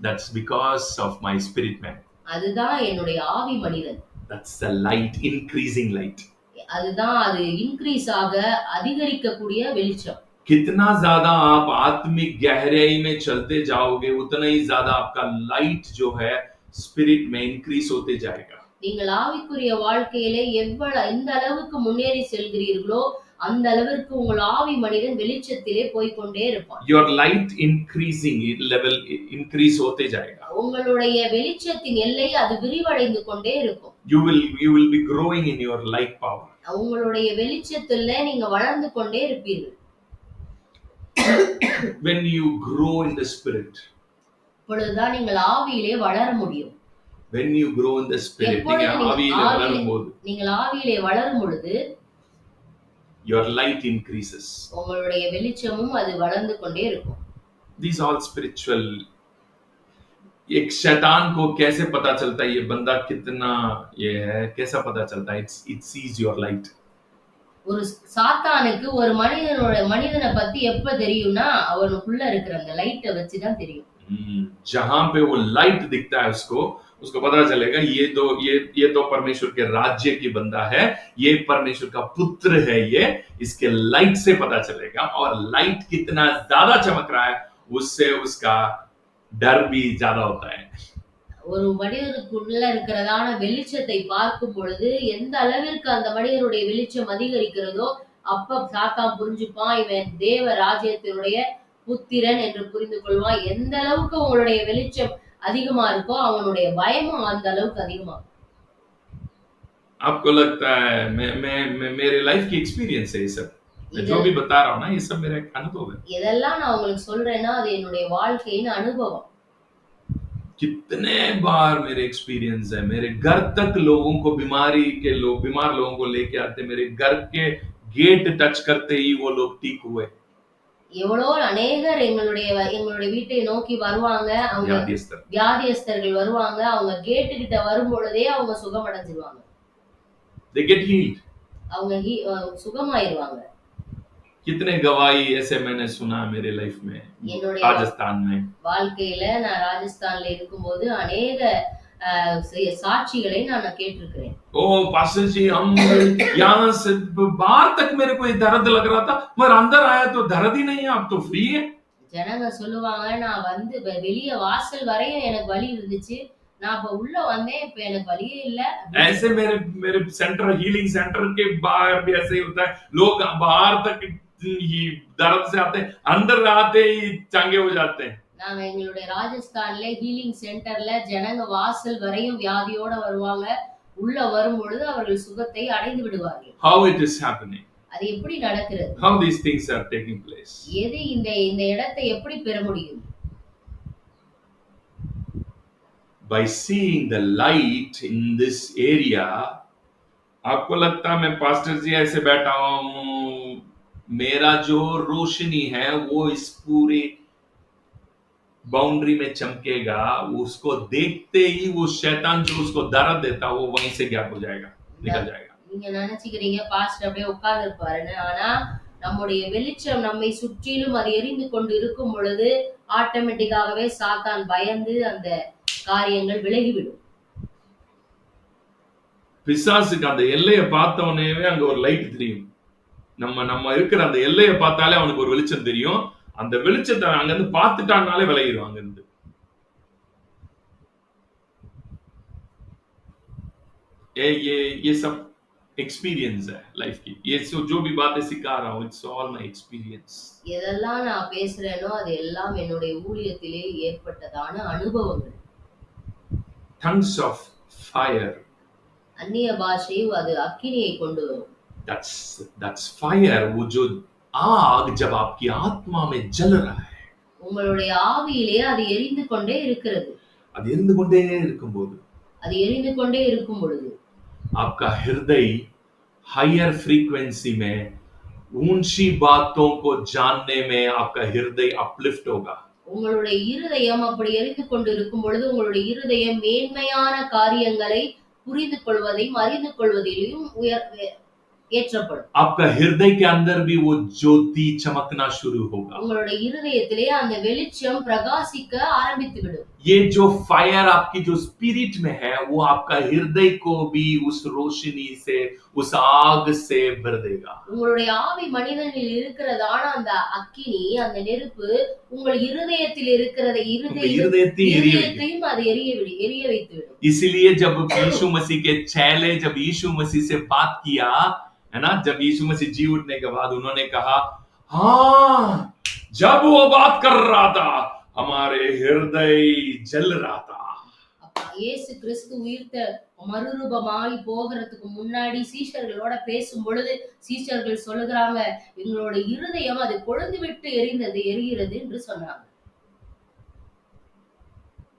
That's because of my spirit man. அதுதான் என்னுடைய ஆவி மனிதன். That's the light, increasing light. அதுதான் அது இன்க்ரீஸ் ஆக அதிகரிக்கக்கூடிய வெளிச்சம். कितना ज्यादा आप आत्मिक गहराई में चलते जाओगे, उतना ही ज्यादा आपका लाइट जो है स्पिरिट में इंक्रीज होते जाएगा. நீங்கள் ஆவிக்குரிய வாழ்க்கையிலே எந்த அளவுக்கு முன்னேறி செல்கிறீர்களோ அந்த அளவிற்கு உங்கள் ஆவி மனிதன் வெளிச்சத்திலே போய் கொண்டே இருப்பான். Your light increasing level increase होते जाएगा. உங்களுடைய வெளிச்சத்தின் எல்லை அது விரிவடைந்து கொண்டே இருக்கும். You will be growing in your light power. உங்களுடைய வெளிச்சத்தில நீங்க வளர்ந்து கொண்டே இருப்பீர்கள். When you grow in the spirit, அப்பொழுதுதான் நீங்கள் ஆவியிலே வளர முடியும். When you grow in the spirit, நீங்கள் ஆவியிலே வளரும் பொழுது your light increases. உங்களுடைய வெளிச்சமும் அது வளர்ந்து கொண்டே இருக்கும். These all spiritual. एक शैतान को कैसे पता चलता है ये बंदा कितना ये है, कैसा पता चलता है? It sees your light. ஒரு சாத்தானுக்கு ஒரு மனிதனை பத்தி எப்ப தெரியும்னா அவனுக்குள்ள இருக்கிற அந்த லைட்டை வச்சு தான் தெரியும். जहां पे वो लाइट दिखता है उसको पता चलेगा ये तो परमेश्वर के राज्य की बंदा है, ये परमेश्वर का पुत्र है, ये इसके लाइट से पता चलेगा. और लाइट कितना ज्यादा चमक रहा है उससे उसका डर भी ज्यादा होता है. ஒரு மனிதனுக்குள்ள இருக்கிறதான வெளிச்சத்தை பார்க்கும் பொழுது எந்த அளவிற்கு அந்த மனிதனுடைய வெளிச்சம் அதிகரிக்கிறதோ அப்ப சாத்தான் புரிஞ்சுப்பான், இவன் தேவ ராஜ்யத்தினுடைய புத்திரன் என்று புரிந்து கொள்வான். எந்த அளவுக்கு உங்களுடைய வெளிச்சம் அதிகமா இருக்கோ அவனுடைய பயமும் அந்த அளவுக்கு அதிகமா. आपको लगता है मेरे लाइफ की एक्सपीरियंस है ये सब. मैं जो भी बता रहा हूँ ना, ये सब मेरा एक अनुभव है। எதெல்லாம் நான் உங்களுக்கு சொல்றேன்னா அது என்னுடைய வாழ்க்கையின் அனுபவம். कितने बार मेरे एक्सपीरियंस है, मेरे घर तक लोगों को बीमार लोगों को लेके आते, मेरे घर के गेट टच करते ही वो लोग ठीक हुए। எவ்வளோ அநேகர் எங்களுடைய வீட்டை நோக்கி வருவாங்க. அவங்க व्याधिस्तर வியாதியஸ்தர்கள் வருவாங்க. அவங்க கேட்டு கிட்ட வரும் பொழுதே அவங்க சுகமடைஞ்சிருவாங்க. they get healed. அவங்க சுகமாயிருவாங்க. कितने गवाही ऐसे मैंने सुना मेरे लाइफ में, என்னுடைய राजस्थान में। வாழ்க்கையில நான் ராஜஸ்தான்ல இருக்கும்போது அநேக சாட்சிகளை நான் கேட்டிருக்கிறேன். ओ पास्टर जी, हम यहाँ से बाहर तक मेरे को ये दर्द लग रहा था, मगर अंदर आया तो दर्द ही नहीं है, अब तो फ्री है। ஜனங்க சொல்லுவாங்க, நான் வந்து வெளிய வாசல் வரையும் எனக்கு வலி இருந்துச்சு. நான் இப்ப உள்ள வந்தேன், இப்ப எனக்கு வலியே இல்ல. ऐसे मेरे मेरे सेंटर, हीलिंग सेंटर के बाहर भी ऐसे ही होता है, लोग बाहर तक ये दर्द से आते हैं, अंदर आते ही चंगे हो जाते हैं। நாங்க எங்களுடைய ராஜஸ்தான்ல ஹீலிங் சென்டர்ல ஜனங்க வாசல் வரையும் வியாதியோட வருவாங்க. உள்ள வரும் பொழுது அவர்கள் சுகத்தை அடைந்து விடுவார்கள். How it is happening? அது எப்படி நடக்கிறது? How these things are taking place? எது இந்த இடத்தை எப்படி பெற முடியும்? By seeing the light in this area, आपको लगता है मैं पास्टर जी ऐसे बैठा हूँ, मेरा जो रोशनी है वो इस पूरे बाउंड्री में चमकेगा, उसको देखते ही वो शैतान जो उसको दर्द देता वो वहीं से गैप हो जाएगा, निकल जाएगा। நீங்க நினைச்சுக்கிறீங்க பாஸ்டர் அப்படியே உட்கார்ந்து இருப்பாருன்னு. ஆனா நம்முடைய வெளிச்சம் நம்மை சுற்றிலும் அது எரிந்து கொண்டு இருக்கும் பொழுது ஆட்டோமேட்டிக்காகவே சாத்தான் பயந்து அந்த காரியங்கள் விலகிவிடும். பிசாசுக்கு அந்த எல்லையை பார்த்தவனேவே அங்க ஒரு லைட் தெரியும். நம்ம இருக்கிற அந்த எல்லையை பார்த்தாலே அவனுக்கு ஒரு வெளிச்சம் தெரியும். அந்த வெளிச்சத்தை அங்க இருந்து பார்த்துட்டாங்கனாலே விலகிடும் அங்க இருந்து. ये सब एक्सपीरियंस है लाइफ की। ये जो भी बातें सिखा रहा हूँ, इट्स ऑल माय एक्सपीरियंस। எதெல்லாம் நான் பேசுறேனோ அது எல்லாம் என்னுடைய ஊழியத்திலே ஏற்பட்டதான அனுபவங்கள். Tongues of fire. அந்நிய பாஷை அது அக்கினியை கொண்டு வரும். That's fire, वो जो आग जब आपकी आत्मा में जल रहा है, உங்களுடைய ஆவியிலே அது எரிந்து கொண்டே இருக்கிறது. அது எரிந்து கொண்டே இருக்கும்போது, அது எரிந்து கொண்டே இருக்கும் பொழுது आपका हृदय हायर फ्रीक्वेंसी में ऊंची बातों को जानने में आपका हृदय अपलिफ्ट होगा। உங்களுடைய இருதயம் அப்படி எரிந்து கொண்டு இருக்கும் பொழுது உங்களுடைய இருதயம் மேன்மையான காரியங்களை புரிந்து கொள்வதையும் அறிந்து கொள்வதிலும் ஏற்றப்படும். आपका हृदय के अंदर भी वो ज्योति चमकना शुरू होगा। உங்களுடைய இருதயத்திலே அந்த வெளிச்சம் பிரகாசிக்க ஆரம்பித்து விடும். ये जो फायर आपकी जो स्पिरिट में है, वो आपका हृदय को भी उस रोशनी से, उस आग से भर देगा। உங்களுடைய ஆவி மனிதனில் இருக்கிறதான அந்த அக்கினி, அந்த நெருப்பு உங்கள் இருதயத்தில் இருக்கிறதை இருதயத்தையும் அது எரிய வைத்து விடும். इसीलिए जब यीशु मसीह के चेले जब यीशु मसीह से बात किया है ना, जब यीशु मसीह जी उठने के बाद उन्होंने कहा, हाँ, जब वो बात कर रहा था हमारे हृदय जल रहा था। இயேசு கிறிஸ்து உயிர்த்த மறுரூபமாகி போகிறதுக்கு முன்னாடி சீஷர்களோட பேசும் பொழுது சீஷர்கள் சொல்லுகிறாங்க, எங்களோட இருதயம் அது கொழுந்து விட்டு எரிகிறது என்று சொன்னாங்க.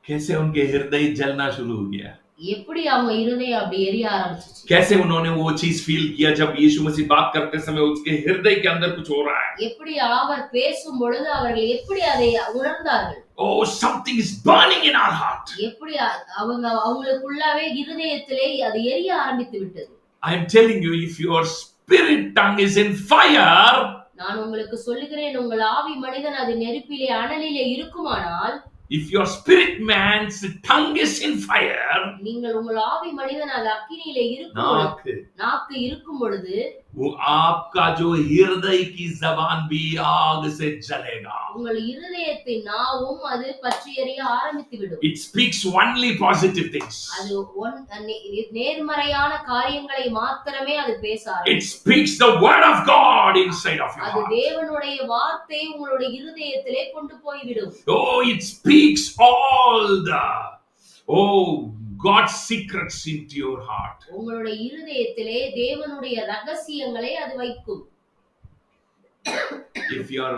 कैसे उनके हृदय जलना शुरू हो गया? எப்படி அவங்க இருதயம் அப்படி எரிய ஆரம்பிச்சிச்சு? कैसे उन्होंने वो चीज फील किया जब यीशु मसीह बात करते समय उसके हृदय के अंदर कुछ हो रहा है? எப்படி அவர் பேசும் பொழுது அவர்கள் எப்படி அதை உணர்ந்தார்கள்? Oh, something is burning in our heart. எப்படி அவங்களுக்குள்ளாவே இருதயத்திலே அது எரிய ஆரம்பித்து விட்டது. I am telling you, if your spirit tongue is in fire, நான் உங்களுக்கு சொல்லுகிறேன், உங்கள் ஆவி மனிதன் அது நெருப்பிலே அனலிலே இருக்குமானால், if your spirit man's tongue is in fire, நீங்கள் உங்கள் ஆவி மனிதன் அது அக்கினியிலே இருக்கும் நாக்கு இருக்கும் பொழுது वो आपका जो हृदय की जबान भी आग से जलेगा। உங்கள் இருதயத்தின் நாவும் அது பற்றி எரிய ஆரம்பித்து விடும். It speaks only positive things. அது நேர்மறையான காரியங்களை மாத்திரமே அது பேசாது. It speaks the word of God inside of you. அது தேவனுடைய வார்த்தை உங்களுடைய இருதயத்திலே கொண்டு போய் விடும். Oh, it speaks all the God's secrets into your heart. உங்களுடைய இருதயத்திலே தேவனுடைய ரகசியங்களை அது வைக்கும். if your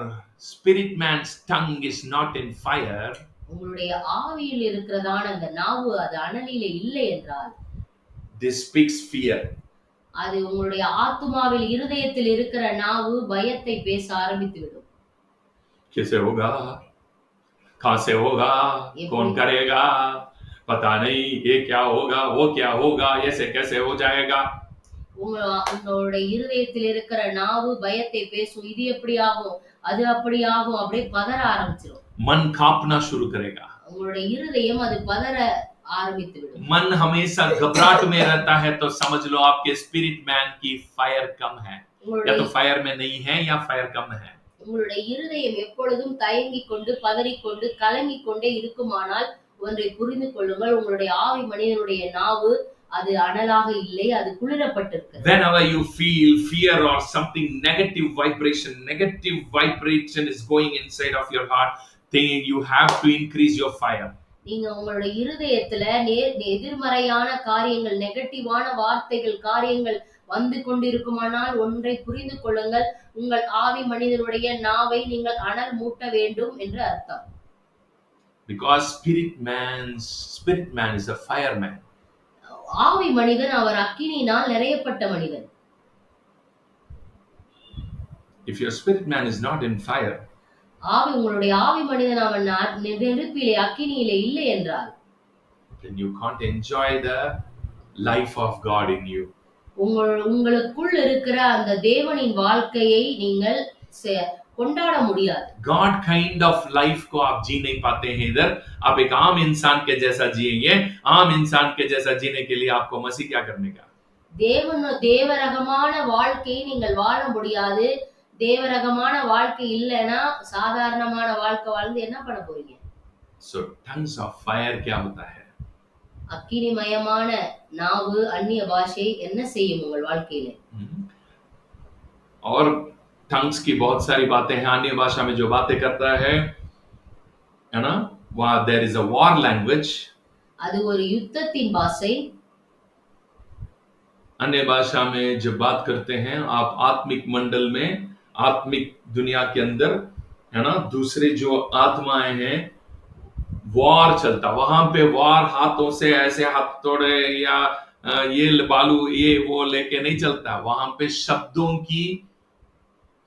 spirit man's tongue is not in fire, உங்களுடைய ஆவியில் இருக்கிறதான அந்த நாவு அது அனலிலே இல்லை என்றால், this speaks fear. அது உங்களுடைய ஆத்துமாவில் இருதயத்தில் இருக்கிற நாவு பயத்தை பேச ஆரம்பித்து விடும். कैसे होगा, कहाँ से होगा, कौन करेगा, पता नहीं, ये क्या होगा, वो क्या होगा, ऐसे कैसे हो जाएगा. உங்களுடைய இருதயத்தில் இருக்கிற நாவு பயத்தை பேசும். இது எப்படி ஆகும், அது அப்படி ஆகும், அப்படியே பதற ஆரம்பிச்சிடும். मन कांपना शुरू करेगा. உங்களுடைய இருதயம் அது பதற आरंभिத்து விடும். मन हमेशा घबराहट में रहता है तो समझ लो आपके स्पिरिट मैन की फायर कम है, या तो फायर में नहीं है या फायर कम है. உங்களுடைய இருதயம் எப்பொழுதும் தயங்கிக் கொண்டு பதறிக்கொண்டு கலங்கிக் கொண்டே இருக்குமானால் ஒன்றை புரிந்து கொள்ளுங்கள், உங்களுடைய ஆவி மனிதனுடைய நாவு அது அனலாக இல்லை, அது குளிரப்பட்டிருக்கிறது. Whenever you feel fear or something negative vibration is going inside of your heart, then you have to increase your fire. நீங்க உங்களுடைய இருதயத்துல எதிர்மறையான காரியங்கள், நெகட்டிவான வார்த்தைகள், காரியங்கள் வந்து கொண்டிருக்குமானால் ஒன்றை புரிந்து கொள்ளுங்கள், உங்கள் ஆவி மனிதனுடைய நாவை நீங்கள் அனல் மூட்ட வேண்டும் என்று அர்த்தம். Because spirit man is a fireman. ஆவி மனிதன் அவர் அக்கினியினால் நிறையப்பட்ட மனிதன். If your spirit man is not in fire, உங்களுடைய ஆவி மனிதன் அவன் நெருப்பிலே அக்கினியிலே இல்லை என்றால், then you can't enjoy the life of God in you. உங்களுக்குள் இருக்கிற அந்த தேவனின் வாழ்க்கையை நீங்கள் கொண்டாட முடியாது. God kind of life को आप जी नहीं पाते हैं इधर. आप एक आम इंसान के जैसा जिएंगे. आम इंसान के जैसा जीने के लिए आपको मसीह क्या करने का? தேவரகமான வாழ்க்கையை நீங்கள் வாழ முடியாது. தேவரகமான வாழ்க்கை இல்லைன்னா சாதாரணமான வாழ்க்கை வாழ்ந்து என்ன பண்ண போறீங்க? So tongues of fire क्या होता है? அக்கினிமயமான நாவு அந்நிய பாஷை என்ன செய்யும் உங்கள் வாழ்க்கையில? और tongues की बहुत सारी बातें हैं. अन्य भाषा में जो बातें करता है ना, वहाँ there is a war language. அது ஒரு யுத்தத்தின் பாஷை. अन्य भाषा में जब बात करते हैं आप आत्मिक मंडल में, आत्मिक दुनिया के अंदर, है ना, दूसरे जो आत्माएं हैं, वार चलता. वहां पे वार हाथों से ऐसे हाथ तोड़े या ये बालू ये वो लेके नहीं चलता. वहां पे शब्दों की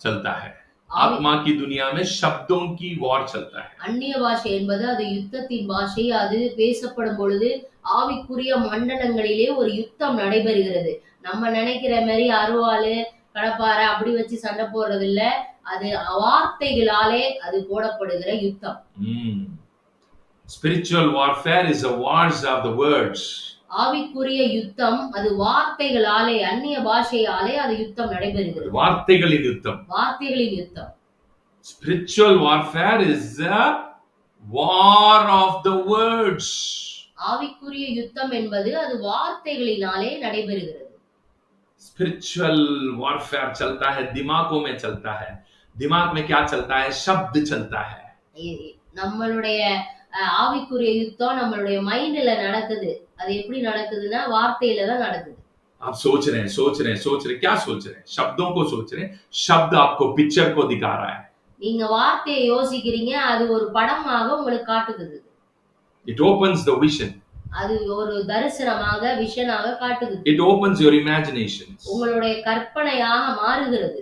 चलता है. आत्मा की दुनिया में शब्दों की वार चलता है. அந்நிய பாஷை என்பது அது யுத்தத்தின் பாஷை. அது பேசப்படும் பொழுது ஆவிக்குரிய மண்டலங்களிலே ஒரு யுத்தம் நடைபெறுகிறது. நம்ம நினைக்கிற மாதிரி அருவாளு கடப்பாரை அப்படி வச்சு சண்டை போடுறது இல்ல, அது வார்த்தைகளாலே அது போடப்படுகிற யுத்தம். Spiritual warfare is the wars of the words. ஆவிக்குரிய யுத்தம் அது வார்த்தைகளாலே, அந்நிய பாஷையாலே அது யுத்தம் நடைபெறுகிறது. வார்த்தைகளின் யுத்தம். வார்த்தைகளின் யுத்தம். Spiritual warfare is the war of the words. ஆவிக்குரிய யுத்தம் என்பது அது வார்த்தைகளினாலே நடைபெறுகிறது. Spiritual warfare चलता है, दिमागों में चलता है. दिमाग में क्या चलता है? शब्द चलता है. நம்மளுடைய ஆவிக்குரிய யுத்தம் நம்மளுடைய மைண்ட்ல நடக்குது. அது எப்படி நடக்குதுன்னா வார்த்தையில தான் நடக்குது. आप सोच रहे हैं क्या सोच रहे हैं? शब्दों को सोच रहे हैं. शब्द आपको पिक्चर को दिखा रहा है. நீங்க வார்த்தையை யோசிக்கிறீங்க, அது ஒரு படமாக உங்களுக்கு காட்டுது. It opens the vision. அது ஒரு தரிசனமாக, விஷனாக காட்டுது. It opens your imaginations. உங்களுடைய கற்பனையாக மாறுகிறது.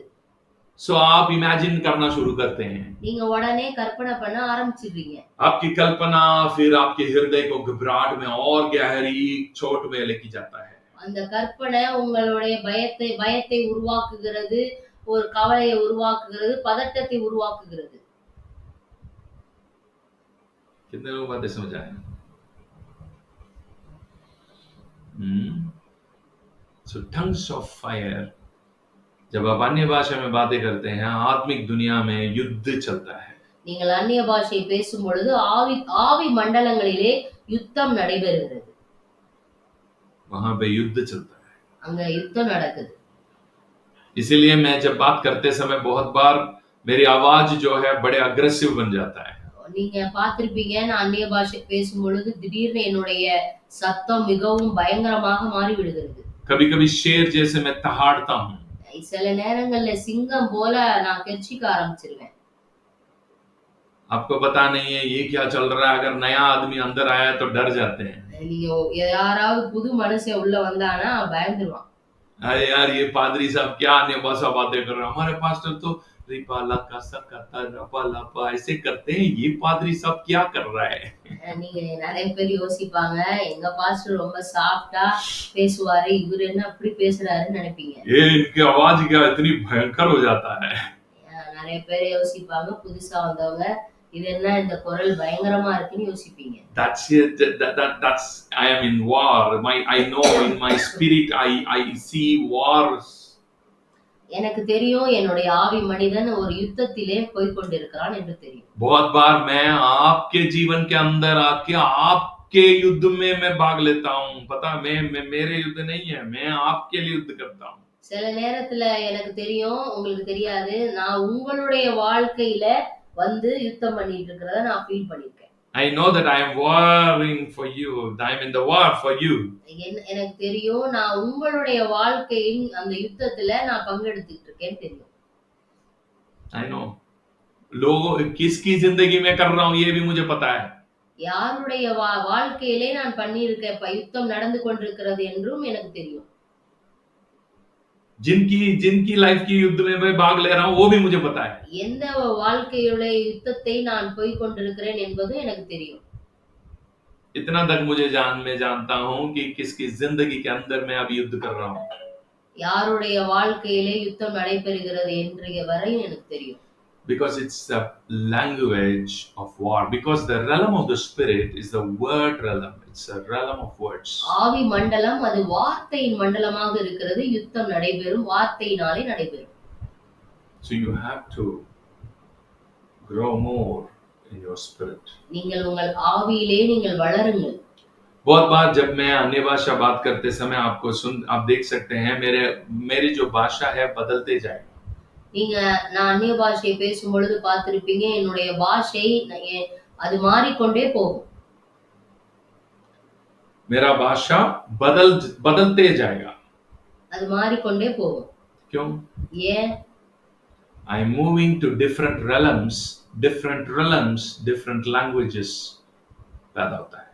So आप imagine करना शुरू करते हैं. நீங்க உடனே கற்பனை பண்ண ஆரம்பிச்சிடுறீங்க. आपकी कल्पना फिर आपके हृदय को घबराहट में और गहरी चोट में लेके जाता है. அந்த கற்பனை உங்களுடைய பயத்தை உருவாக்குகிறது, ஒரு கவலையை உருவாக்குகிறது, பதட்டத்தை உருவாக்குகிறது. कितने लोग बातें समझ आए? So tongues of fire. जब आप अन्य भाषा में बातें करते हैं, आत्मिक दुनिया में युद्ध चलता है. நீங்கள் அந்நிய பாஷை பேசும் பொழுது ஆவி மண்டலங்களிலே யுத்தம் நடைபெறுகிறது. वहां पे युद्ध चलता है. அங்க யுத்தம் நடக்குது. इसीलिए मैं जब बात करते समय बहुत बार मेरी आवाज जो है बड़े अग्रेसिव बन जाता है. நீங்க பார்த்திருப்பீங்க, நான் அந்நிய பாஷை பேசும் பொழுது திடீர்னு என்னுடைய சத்தம் மிகவும் பயங்கரமாக மாறி விடுகிறது. कभी-कभी शेर जैसे मैं दहाड़ता हूं. சில நேரங்கள்ல சிங்கம் போல நான் கெர்ச்சிக்க ஆரம்பிச்சிருவேன். आपको पता नहीं है ये क्या चल रहा है, अगर नया आदमी अंदर आया तो डर जाते हैं। நீங்க யாராவது புது மனுஷன் உள்ள வந்தானா பயந்துருவான். अरे यार ये पादरी साहब क्या अन्य भाषा बातें कर रहे हैं, हमारे पास्टर तो रिपा लका सकता रपा लपा ऐसे करते हैं, ये पादरी साहब क्या कर रहा है। நீங்க நிறைய பேர் யோசிப்பாங்க, எங்க பாஸ்டர் ரொம்ப சாஃப்ட்டா பேசுவாரு, இவரு என்ன அப்படி பேசுறாருன்னு நினைப்பீங்க. ये इनकी आवाज क्या इतनी भयंकर हो जाता है। நிறைய பேர் யோசிப்பாங்க, புதுசா வந்தவங்க இது என்ன இந்த குரல் பயங்கரமா இருக்குன்னு யோசிப்பீங்க. That's it. That's I am in war. I know in my spirit I see wars. எனக்கு தெரியும் என்னுடைய ஆவி மனிதன் ஒரு யுத்தத்திலே போய் கொண்டிருக்கிறான் என்று தெரியும். बहुत बार मैं आपके जीवन के अंदर आके आपके युद्ध में मैं भाग लेता हूँ, पता मैं मेरे युद्ध नहीं है, मैं आपके लिए युद्ध करता हूँ। சில நேரத்துல எனக்கு தெரியும், உங்களுக்கு தெரியாது, நான் உங்களுடைய வாழ்க்கையில வந்து யுத்தம் பண்ணிட்டு இருக்கிறத நான் ஃபீல் பண்ணிருக்கேன். I know that I am warring for you. I am in the war for you. எனக்கு தெரியும், நான் உங்களுடைய வாழ்க்கையின் அந்த யுத்தத்துல நான் பங்கெடுத்துட்டு இருக்கேன்னு தெரியும். I know. लोगों किसकी जिंदगी में कर रहा हूँ ये भी मुझे पता है. யாருடைய வாழ்க்கையிலே நான் பண்ணியிருக்க யுத்தம் நடந்து கொண்டிருக்கிறது என்றும் எனக்கு தெரியும். जिनकी लाइफ की युद्ध में मैं भाग ले रहा हूँ वो भी मुझे पता है. எந்த வாழ்க்கையுடைய யுத்தத்தை நான் போய் கொண்டிருக்கிறேன் என்பது எனக்கு தெரியும். इतना तक मुझे जानता हूँ कि किसकी जिंदगी के अंदर मैं अभी युद्ध कर रहा हूँ. யாருடைய வாழ்க்கையிலே யுத்தம் நடைபெறுகிறது என்ற வரை எனக்கு தெரியும். Because it's the language of war. Because the realm of the spirit is the word realm. It's a realm of words. ஆவி மண்டலம் அது வார்த்தையின் மண்டலமாக இருக்கிறது. யுத்தம் நடைபெறும் வார்த்தையினாலே நடைபெறும். So you have to grow more in your spirit. நீங்கள் உங்கள் ஆவியிலே நீங்கள் வளருங்கள். बहुत बार जब मैं अन्य भाषा बात करते समय आप देख सकते हैं मेरी जो भाषा है बदलते जाएगा. நீங்க நான் அந்நிய பாஷையை பேசும் பொழுது பார்த்திருப்பீங்க, என்னுடைய பாஷை அது மாறிக்கொண்டே போகும். मेरा भाषा बदलते जाएगा. அது மாறிக்கொண்டே போகும். क्यों? ஏன்? I am moving to different realms, different languages पैदा होता है.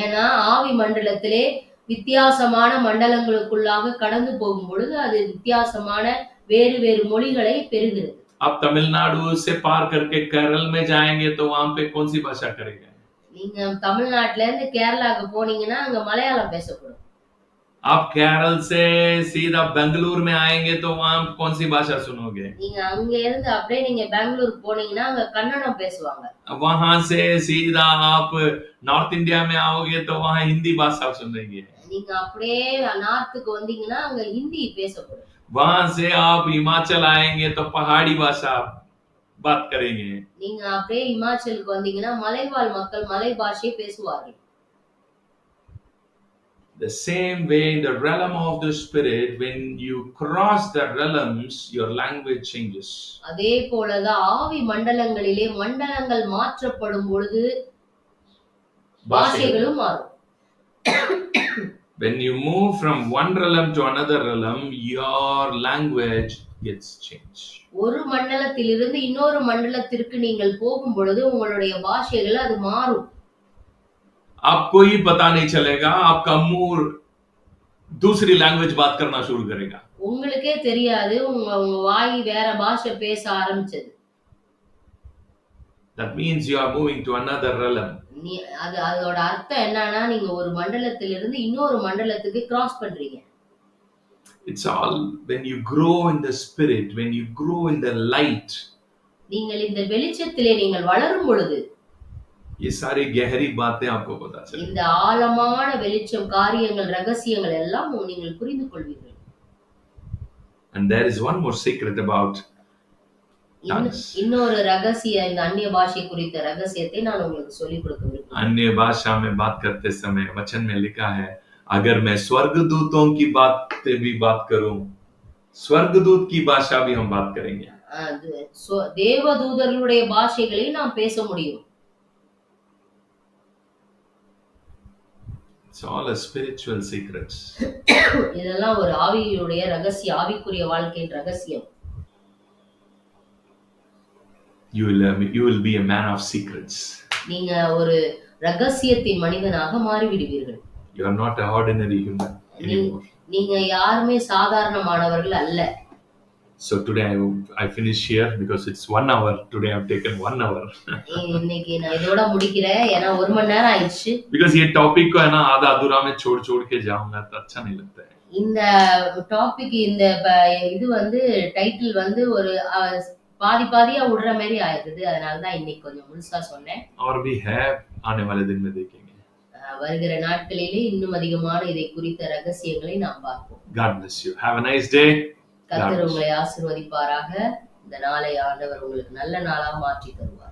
ஏன்னா ஆவி மண்டலத்திலே வித்தியாசமான மண்டலங்களுக்குள்ளாக கடந்து போகும் பொழுது அது வித்தியாசமான வேறு மொழிகளை பெறுகிறது. आप तमिलनाडु से पार करके केरल में जाएंगे तो वहां पे कौन सी भाषा करेंगे? நீங்க தமிழ்நாட்டுல இருந்து கேரளாக்கு போனீங்கன்னா அங்க மலையாளம் பேசப்படும். आप केरल से सीधा बेंगलुरु में आएंगे तो वहां कौन सी भाषा सुनोगे? நீங்க அங்க இருந்து அப்படியே நீங்க பெங்களூர் போனீங்கன்னா அங்க கன்னடம் பேசுவாங்க. वहां से सीधा आप नॉर्थ इंडिया में आओगे तो वहां हिंदी भाषा सुनेंगे. நீங்க அப்படியே நார்த்துக்கு வந்தீங்கன்னா அங்க ஹிந்தி பேசப்படும். वहां से आप हिमाचल आएंगे तो पहाड़ी भाषा बात करेंगे. நீங்க அப்படியே இமாச்சலுக்கு வந்தீங்கன்னா மலைவாழ் மக்கள் மலை பாஷை பேசுவார்கள். The same way in the realm of the spirit, when you cross the realms, your language changes. அதே போலதான் ஆவி மண்டலங்களிலே மண்டலங்கள் மாற்றப்படும் பொழுது பாஷைகளும் மாறும். When you move from one realm to another realm, your language gets changed. ஒரு மண்டலத்திலிருந்து இன்னொரு மண்டலத்திற்கு நீங்கள் போகும் பொழுது உங்களுடைய பாஷைகள் அது மாறும். आपको ही पता नहीं चलेगा, आपका मुंह दूसरी लैंग्वेज बात करना शुरू करेगा. உங்களுக்கே தெரியாது உங்க வாய் வேற பாஷை பேச ஆரம்பிச்சது. That means you are moving to another realm. அதோட அர்த்தம் என்னன்னா நீங்க ஒரு மண்டலத்திலிருந்து இன்னொரு மண்டலத்துக்கு கிராஸ் பண்றீங்க. It's all when you grow in the spirit, when you grow in the light. நீங்கள் இந்த வெளிச்சத்திலே நீங்கள் வளரும் பொழுது ये सारी गहरी बातें आपको पता चलेगी. இந்த ஆழமான வெளிச்சம் காரியங்கள் ரகசியங்கள் எல்லாம் நீங்கள் புரிந்து கொள்வீர்கள். And there is one more secret about tongues. இன்னொரு ரகசியம் இந்த அந்நிய பாஷை குறித்த ரகசியத்தை நான் உங்களுக்கு சொல்லிக் கொடுக்க விரும்புகிறேன். अन्य भाषा में बात करते समय वचन में लिखा है, अगर मैं स्वर्गदूतों की बात करूं, स्वर्गदूत की भाषा भी हम बात करेंगे. தேவதூதர்களுடைய பாஷைகளை நாம் பேச முடியும். It's all a spiritual secrets. இதெல்லாம் ஒரு ஆவியுடைய ரகசியம், ஆவிக்குரிய வாழ்க்கையின் ரகசியம். You will be a man of secrets. நீங்க ஒரு ரகசியத்தின் மனிதனாக மாறிவிடுவீர்கள். You are not an ordinary human anymore. நீங்க யாருமே சாதாரணமானவர்கள் அல்ல. So today I finish here because it's 1 hour. Today I've taken 1 hour. இன்னைக்கு நான் இதோட முடிக்கிறேன் ஏன்னா 1 மணி நேரம் ஆயிடுச்சு. Because ये टॉपिक को है ना आधा अधूरा में छोड़ के जाऊंगा तो अच्छा नहीं लगता है. இந்த டாபிக் இந்த இது வந்து டைட்டில் வந்து ஒரு பாதியா விடுற மாதிரி ஆயிடுது. அதனால தான் இன்னைக்கு கொஞ்சம் முழுசா சொன்னேன். और भी है आने वाले दिन में देखेंगे. வருகிற நாட்களிலே இன்னும் அதிகமான இதை குறித்த ரகசியங்களை நாம் பார்ப்போம். God bless you. Have a nice day. கர்த்தர் உங்களை ஆசீர்வதிப்பாராக. இந்த நாளை ஆண்டவர் உங்களுக்கு நல்ல நாளா மாற்றி தருவார்.